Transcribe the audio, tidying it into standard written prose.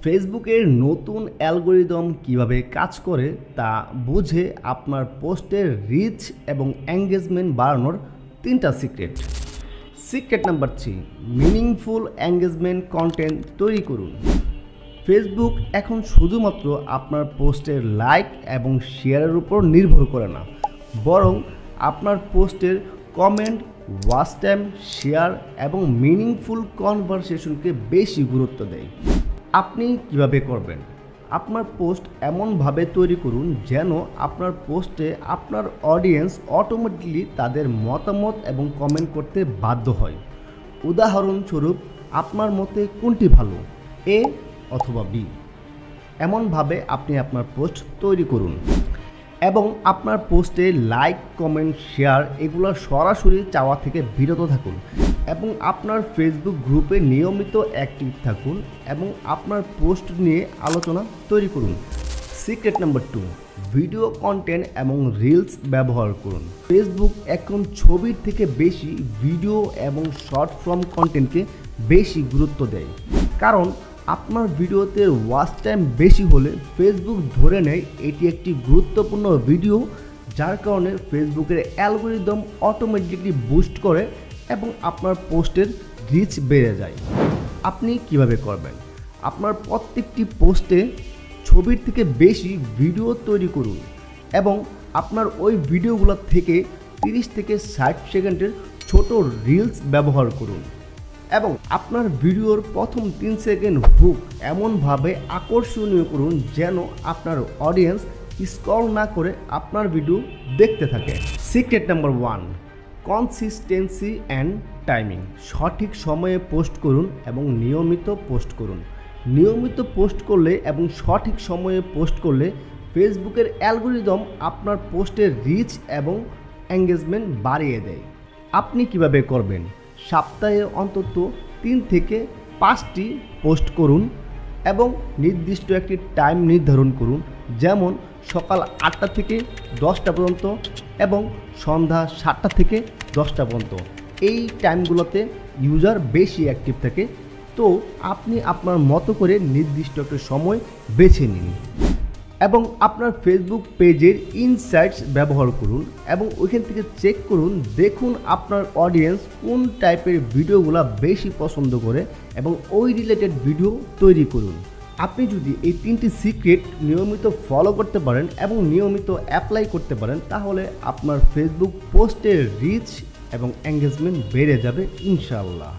ফেসবুকের নতুন অ্যালগরিদম কিভাবে কাজ করে তা বুঝে আপনার পোস্টের রিচ এবং এঙ্গেজমেন্ট বাড়ানোর 3টা secret. Secret number 3, meaningful engagement content তৈরি করুন। ফেসবুক এখন শুধুমাত্র আপনার পোস্টের লাইক এবং শেয়ারের উপর নির্ভর করে না, বরং আপনার পোস্টের কমেন্ট, ওয়াচ টাইম, শেয়ার এবং মিনিংফুল কনভারসেশনকে বেশি গুরুত্ব দেয়। আপনি কিভাবে করবেন? আপনার পোস্ট এমনভাবে তৈরি করুন যেন আপনার পোস্টে আপনার অডিয়েন্স অটোমেটিকলি তাদের মতামত এবং কমেন্ট করতে বাধ্য হয়। উদাহরণস্বরূপ, আপনার মতে কোনটি ভালো, এ অথবা বি? এমনভাবে আপনি আপনার পোস্ট তৈরি করুন এবং আপনার পোস্টে লাইক, কমেন্ট, শেয়ার এগুলো সরাসরি চাওয়া থেকে বিরত থাকুন এবং আপনার ফেসবুক গ্রুপে নিয়মিত অ্যাক্টিভ থাকুন এবং আপনার পোস্ট নিয়ে আলোচনা তৈরি করুন। সিক্রেট নাম্বার 2, ভিডিও কন্টেন্ট এবং রিলস ব্যবহার করুন। ফেসবুক এখন ছবির থেকে বেশি ভিডিও এবং শর্ট ফর্ম কন্টেন্টকে বেশি গুরুত্ব দেয়, কারণ আপনার ভিডিওতে ওয়াচ টাইম বেশি হলে ফেসবুক ধরে নেয় এটি একটি গুরুত্বপূর্ণ ভিডিও, যার কারণে ফেসবুকের অ্যালগরিদম অটোমেটিকলি বুস্ট করে এবং আপনার পোস্টের রিচ বেড়ে যায়। আপনি কিভাবে করবেন? আপনার প্রত্যেকটি পোস্টে ছবির থেকে বেশি ভিডিও তৈরি করুন এবং আপনার ওই ভিডিওগুলো থেকে 30 থেকে 60 সেকেন্ডের ছোট রিলস ব্যবহার করুন এবং আপনার ভিডিওর প্রথম 3 সেকেন্ড হুক এমনভাবে আকর্ষণীয় করুন যেন আপনার অডিয়েন্স স্ক্রল না করে আপনার ভিডিও দেখতে থাকে। Secret number 1, consistency and timing. সঠিক সময়ে পোস্ট করুন এবং নিয়মিত পোস্ট করুন। নিয়মিত পোস্ট করলে এবং সঠিক সময়ে পোস্ট করলে ফেসবুকের অ্যালগরিদম আপনার পোস্টের রিচ এবং এঙ্গেজমেন্ট বাড়িয়ে দেয়। আপনি কিভাবে করবেন? সপ্তাহে অন্তত 3 থেকে 5টি পোস্ট করুন এবং নির্দিষ্ট একটি টাইম নির্ধারণ করুন, যেমন সকাল 8টা থেকে 10টা পর্যন্ত এবং সন্ধ্যা 7টা থেকে 10টা পর্যন্ত। এই টাইমগুলোতে ইউজার বেশি অ্যাক্টিভ থাকে, তো আপনি আপনার মতো করে নির্দিষ্ট একটা সময় বেছে নিন এবং আপনার ফেসবুক পেজের ইনসাইটস ব্যবহার করুন এবং ওইখান থেকে চেক করুন, দেখুন আপনার অডিয়েন্স কোন টাইপের ভিডিওগুলো বেশি পছন্দ করে এবং ওই রিলেটেড ভিডিও তৈরি করুন। আপনি যদি এই 3টি সিক্রেট নিয়মিত ফলো করতে পারেন এবং নিয়মিত অ্যাপ্লাই করতে পারেন, তাহলে আপনার ফেসবুক পোস্টের রিচ এবং এঙ্গেজমেন্ট বেড়ে যাবে ইনশাআল্লাহ।